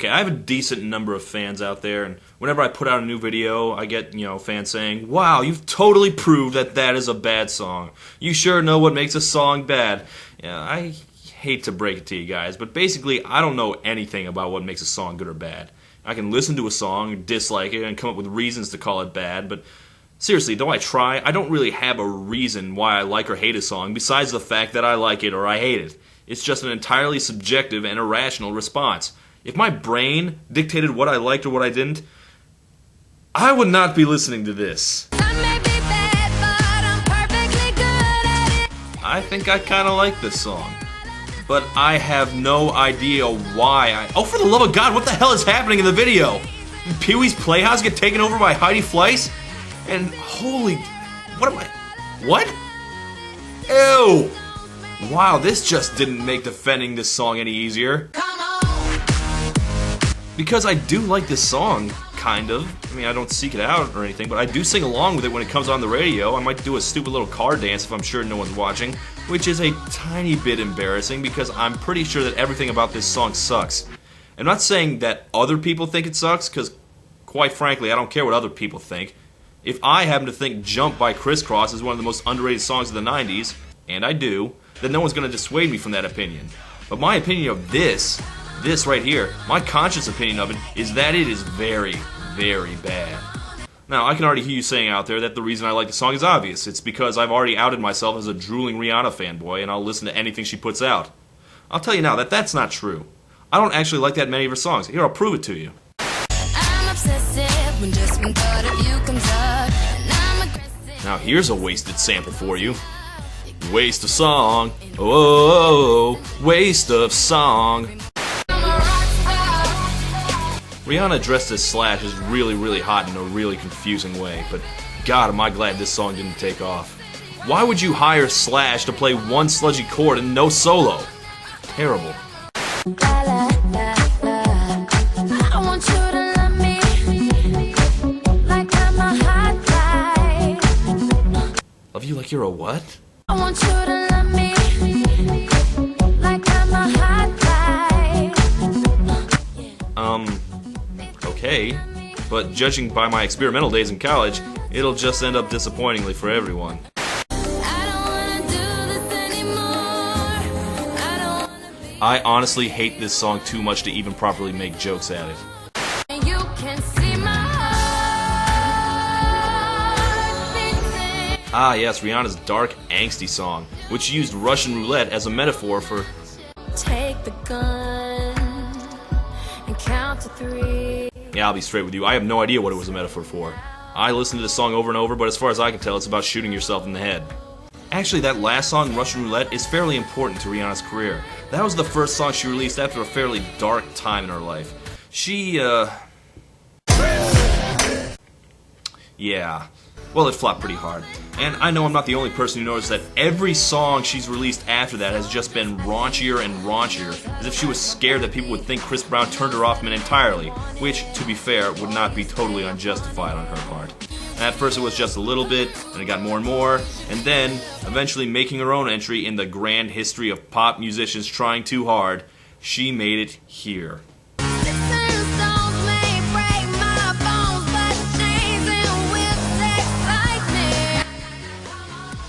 Okay, I have a decent number of fans out there, and whenever I put out a new video, I get, fans saying, "Wow, you've totally proved that that is a bad song. You sure know what makes a song bad." Yeah, I hate to break it to you guys, but basically, I don't know anything about what makes a song good or bad. I can listen to a song, dislike it, and come up with reasons to call it bad, but seriously, though I try, I don't really have a reason why I like or hate a song besides the fact that I like it or I hate it. It's just an entirely subjective and irrational response. If my brain dictated what I liked or what I didn't, I would not be listening to this. I think I kind of like this song, but I have no idea why Oh, for the love of God, what the hell is happening in the video? Did Pee-wee's Playhouse get taken over by Heidi Fleiss? And holy... What? Ew! Wow, this just didn't make defending this song any easier. Because I do like this song, kind of. I mean, I don't seek it out or anything, but I do sing along with it when it comes on the radio. I might do a stupid little car dance if I'm sure no one's watching, which is a tiny bit embarrassing because I'm pretty sure that everything about this song sucks. I'm not saying that other people think it sucks, because quite frankly, I don't care what other people think. If I happen to think Jump by Criss Cross is one of the most underrated songs of the 90s, and I do, then no one's going to dissuade me from that opinion. But my opinion of this right here, my conscious opinion of it, is that it is very, very bad. Now, I can already hear you saying out there that the reason I like the song is obvious. It's because I've already outed myself as a drooling Rihanna fanboy, and I'll listen to anything she puts out. I'll tell you now that that's not true. I don't actually like that many of her songs. Here, I'll prove it to you. Now, here's a wasted sample for you. Waste of song. Oh, waste of song. Rihanna dressed as Slash is really, really hot in a really confusing way, but God, am I glad this song didn't take off. Why would you hire Slash to play one sludgy chord and no solo? Terrible. Love you like you're a what? I want you to love me like I'm a hot guy. Okay, but judging by my experimental days in college, it'll just end up disappointingly for everyone. I honestly hate this song too much to even properly make jokes at it. Ah yes, Rihanna's dark, angsty song, which used Russian roulette as a metaphor for take the gun and count to 3. Yeah, I'll be straight with you. I have no idea what it was a metaphor for. I listened to this song over and over, but as far as I can tell, it's about shooting yourself in the head. Actually, that last song, Russian Roulette, is fairly important to Rihanna's career. That was the first song she released after a fairly dark time in her life. Yeah. Well, it flopped pretty hard. And I know I'm not the only person who noticed that every song she's released after that has just been raunchier and raunchier, as if she was scared that people would think Chris Brown turned her off entirely, which, to be fair, would not be totally unjustified on her part. At first it was just a little bit, and it got more and more, and then, eventually making her own entry in the grand history of pop musicians trying too hard, she made it here.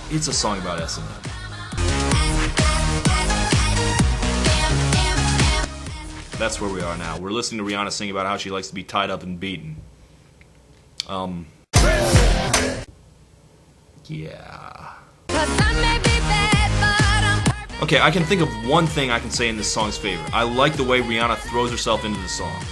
It's a song about S&M. That's where we are now. We're listening to Rihanna sing about how she likes to be tied up and beaten. Yeah. Okay, I can think of one thing I can say in this song's favor. I like the way Rihanna throws herself into the song.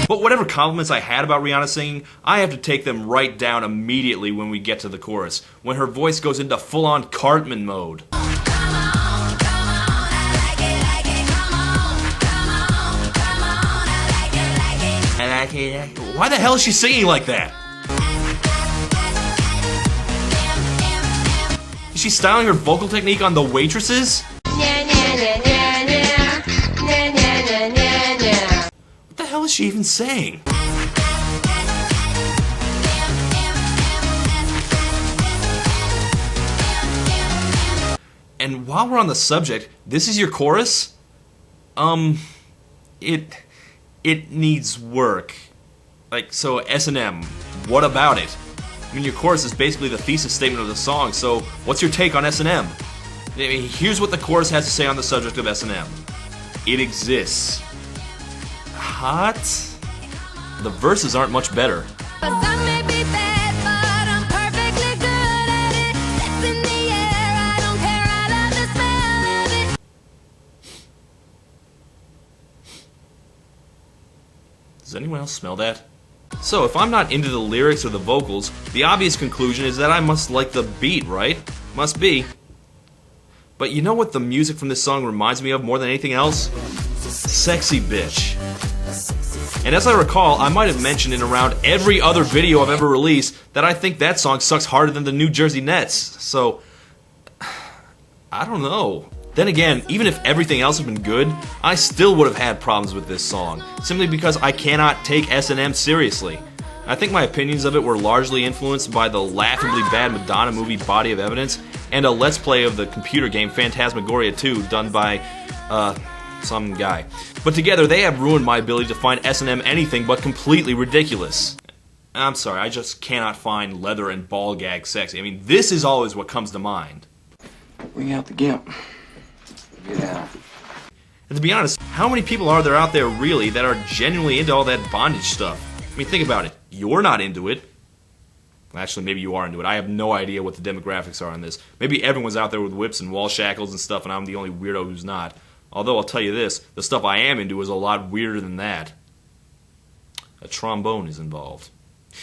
But whatever compliments I had about Rihanna singing, I have to take them right down immediately when we get to the chorus, when her voice goes into full-on Cartman mode. Why the hell is she singing like that? Is she styling her vocal technique on the waitresses? What the hell is she even saying? And while we're on the subject, this is your chorus? It needs work. Like, so S&M, what about it? I mean, your chorus is basically the thesis statement of the song, so what's your take on S&M? I mean, here's what the chorus has to say on the subject of S&M. It exists. Hot? The verses aren't much better. Does anyone else smell that? So, if I'm not into the lyrics or the vocals, the obvious conclusion is that I must like the beat, right? Must be. But you know what the music from this song reminds me of more than anything else? Sexy Bitch. And as I recall, I might have mentioned in around every other video I've ever released that I think that song sucks harder than the New Jersey Nets. So, I don't know. Then again, even if everything else had been good, I still would have had problems with this song, simply because I cannot take S&M seriously. I think my opinions of it were largely influenced by the laughably bad Madonna movie Body of Evidence and a let's play of the computer game Phantasmagoria 2 done by, some guy. But together they have ruined my ability to find S&M anything but completely ridiculous. I'm sorry, I just cannot find leather and ball gag sexy. I mean, this is always what comes to mind. Bring out the gimp. Yeah. And to be honest, how many people are there out there really that are genuinely into all that bondage stuff? I mean, think about it. You're not into it. Actually, maybe you are into it. I have no idea what the demographics are on this. Maybe everyone's out there with whips and wall shackles and stuff, and I'm the only weirdo who's not. Although, I'll tell you this, the stuff I am into is a lot weirder than that. A trombone is involved.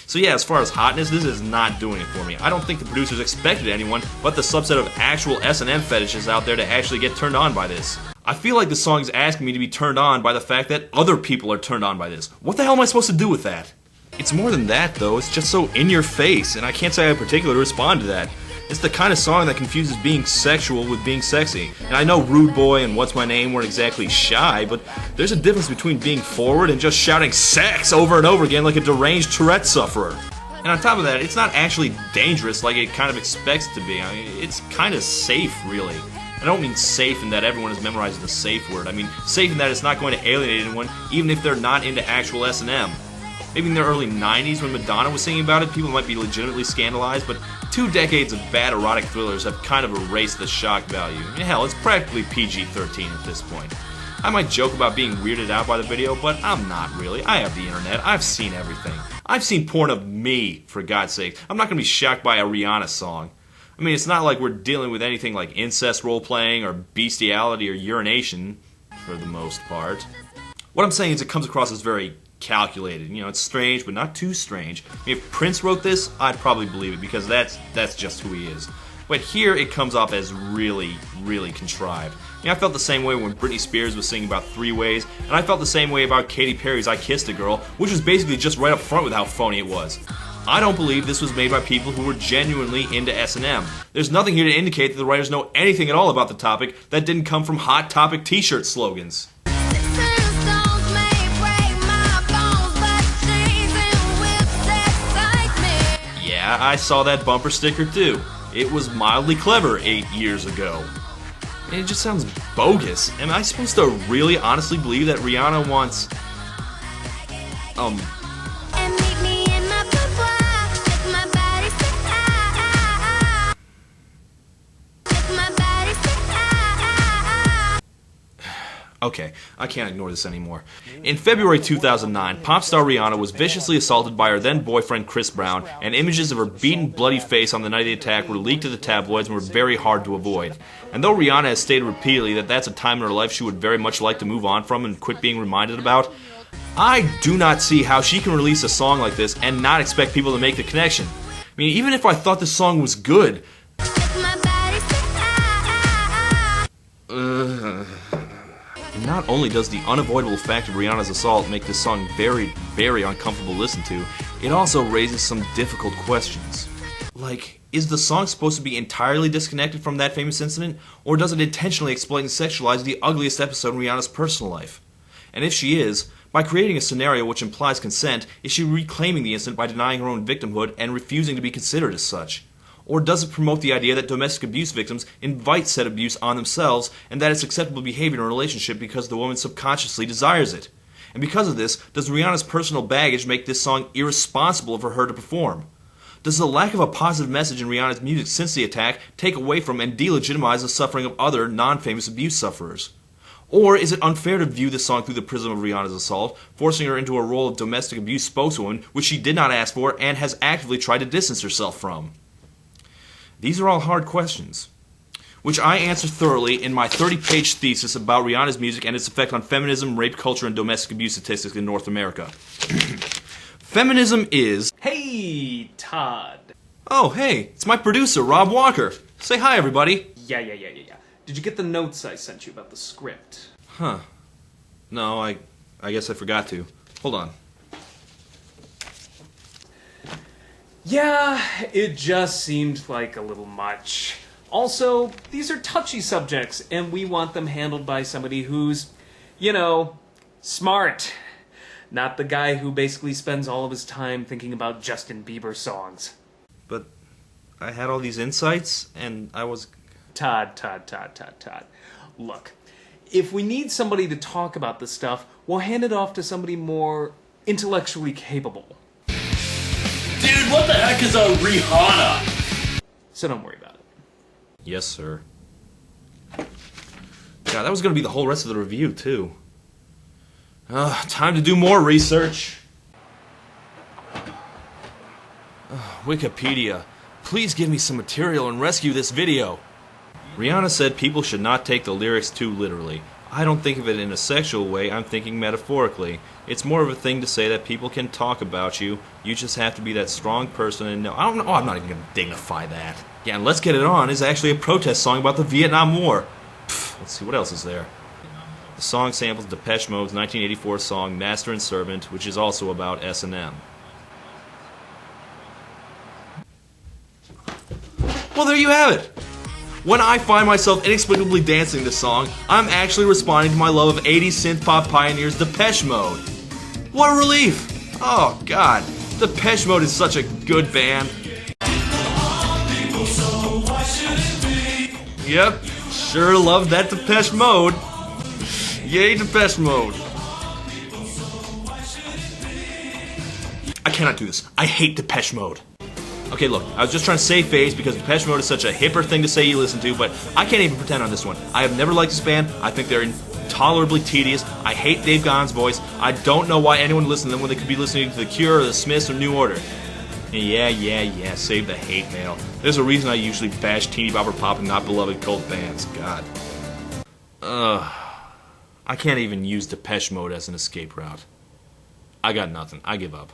So yeah, as far as hotness, this is not doing it for me. I don't think the producers expected anyone but the subset of actual S&M fetishes out there to actually get turned on by this. I feel like the song is asking me to be turned on by the fact that other people are turned on by this. What the hell am I supposed to do with that? It's more than that, though. It's just so in your face, and I can't say I particularly respond to that. It's the kind of song that confuses being sexual with being sexy. And I know Rude Boy and What's My Name weren't exactly shy, but there's a difference between being forward and just shouting sex over and over again like a deranged Tourette sufferer. And on top of that, it's not actually dangerous like it kind of expects it to be. I mean, it's kind of safe, really. I don't mean safe in that everyone has memorized the safe word. I mean safe in that it's not going to alienate anyone, even if they're not into actual S&M. Maybe in the early 90s when Madonna was singing about it, people might be legitimately scandalized, but 2 decades of bad erotic thrillers have kind of erased the shock value. Hell, it's practically PG-13 at this point. I might joke about being weirded out by the video, but I'm not really. I have the internet. I've seen everything. I've seen porn of me, for God's sake. I'm not going to be shocked by a Rihanna song. I mean, it's not like we're dealing with anything like incest role-playing or bestiality or urination, for the most part. What I'm saying is it comes across as very calculated. You know, it's strange, but not too strange. I mean, if Prince wrote this, I'd probably believe it, because that's just who he is. But here, it comes off as really, really contrived. You know, I felt the same way when Britney Spears was singing about three-ways, and I felt the same way about Katy Perry's I Kissed a Girl, which was basically just right up front with how phony it was. I don't believe this was made by people who were genuinely into S&M. There's nothing here to indicate that the writers know anything at all about the topic that didn't come from Hot Topic t-shirt slogans. Yeah, I saw that bumper sticker too. It was mildly clever 8 years ago. And it just sounds bogus. Am I supposed to really honestly believe that Rihanna wants... Okay, I can't ignore this anymore. In February 2009, pop star Rihanna was viciously assaulted by her then-boyfriend Chris Brown, and images of her beaten, bloody face on the night of the attack were leaked to the tabloids and were very hard to avoid. And though Rihanna has stated repeatedly that that's a time in her life she would very much like to move on from and quit being reminded about, I do not see how she can release a song like this and not expect people to make the connection. I mean, even if I thought this song was good... Not only does the unavoidable fact of Rihanna's assault make this song very, very uncomfortable to listen to, it also raises some difficult questions. Like, is the song supposed to be entirely disconnected from that famous incident, or does it intentionally exploit and sexualize the ugliest episode in Rihanna's personal life? And if she is, by creating a scenario which implies consent, is she reclaiming the incident by denying her own victimhood and refusing to be considered as such? Or does it promote the idea that domestic abuse victims invite said abuse on themselves and that it's acceptable behavior in a relationship because the woman subconsciously desires it? And because of this, does Rihanna's personal baggage make this song irresponsible for her to perform? Does the lack of a positive message in Rihanna's music since the attack take away from and delegitimize the suffering of other non-famous abuse sufferers? Or is it unfair to view this song through the prism of Rihanna's assault, forcing her into a role of domestic abuse spokeswoman, which she did not ask for and has actively tried to distance herself from? These are all hard questions, which I answer thoroughly in my 30-page thesis about Rihanna's music and its effect on feminism, rape culture, and domestic abuse statistics in North America. Feminism is... Hey, Todd. Oh, hey, it's my producer, Rob Walker. Say hi, everybody. Yeah. Did you get the notes I sent you about the script? Huh. No, I guess I forgot to. Hold on. Yeah, it just seemed like a little much. Also, these are touchy subjects, and we want them handled by somebody who's, smart. Not the guy who basically spends all of his time thinking about Justin Bieber songs. But I had all these insights, and I was... Todd. Look, if we need somebody to talk about this stuff, we'll hand it off to somebody more intellectually capable. Dude, what the heck is a Rihanna? So don't worry about it. Yes, sir. God, that was going to be the whole rest of the review, too. Time to do more research. Wikipedia. Please give me some material and rescue this video. Rihanna said people should not take the lyrics too literally. I don't think of it in a sexual way, I'm thinking metaphorically. It's more of a thing to say that people can talk about you. You just have to be that strong person and know. I don't know. Oh, I'm not even going to dignify that. Yeah, and Let's Get It On is actually a protest song about the Vietnam War. Let's see, what else is there? The song samples Depeche Mode's 1984 song Master and Servant, which is also about S&M. Well, there you have it. When I find myself inexplicably dancing this song, I'm actually responding to my love of 80s synth-pop pioneers Depeche Mode. What a relief! Oh, God. Depeche Mode is such a good band. Yep, sure love that Depeche Mode. Yay, Depeche Mode. I cannot do this. I hate Depeche Mode. Okay, look, I was just trying to save face because Depeche Mode is such a hipper thing to say you listen to, but I can't even pretend on this one. I have never liked this band. I think they're intolerably tedious. I hate Dave Gahan's voice. I don't know why anyone would listen to them when they could be listening to The Cure or The Smiths or New Order. Yeah, save the hate mail. There's a reason I usually bash teeny bopper pop and not beloved cult bands. God. I can't even use Depeche Mode as an escape route. I got nothing. I give up.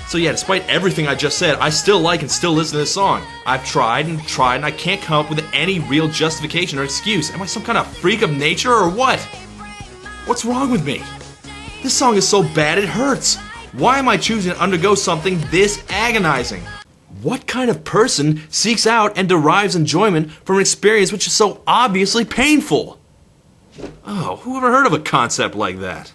So yeah, despite everything I just said, I still like and still listen to this song. I've tried and I can't come up with any real justification or excuse. Am I some kind of freak of nature or what? What's wrong with me? This song is so bad it hurts. Why am I choosing to undergo something this agonizing? What kind of person seeks out and derives enjoyment from an experience which is so obviously painful? Oh, who ever heard of a concept like that?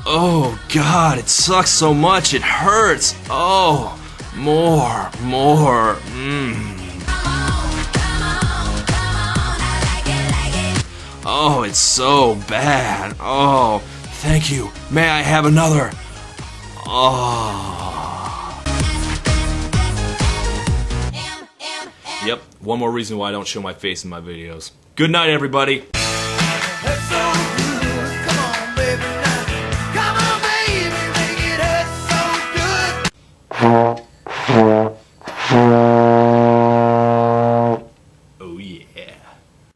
Oh, God, it sucks so much, it hurts. Oh, more. Oh, it's so bad. Oh, thank you. May I have another? Oh. Yep, one more reason why I don't show my face in my videos. Good night, everybody.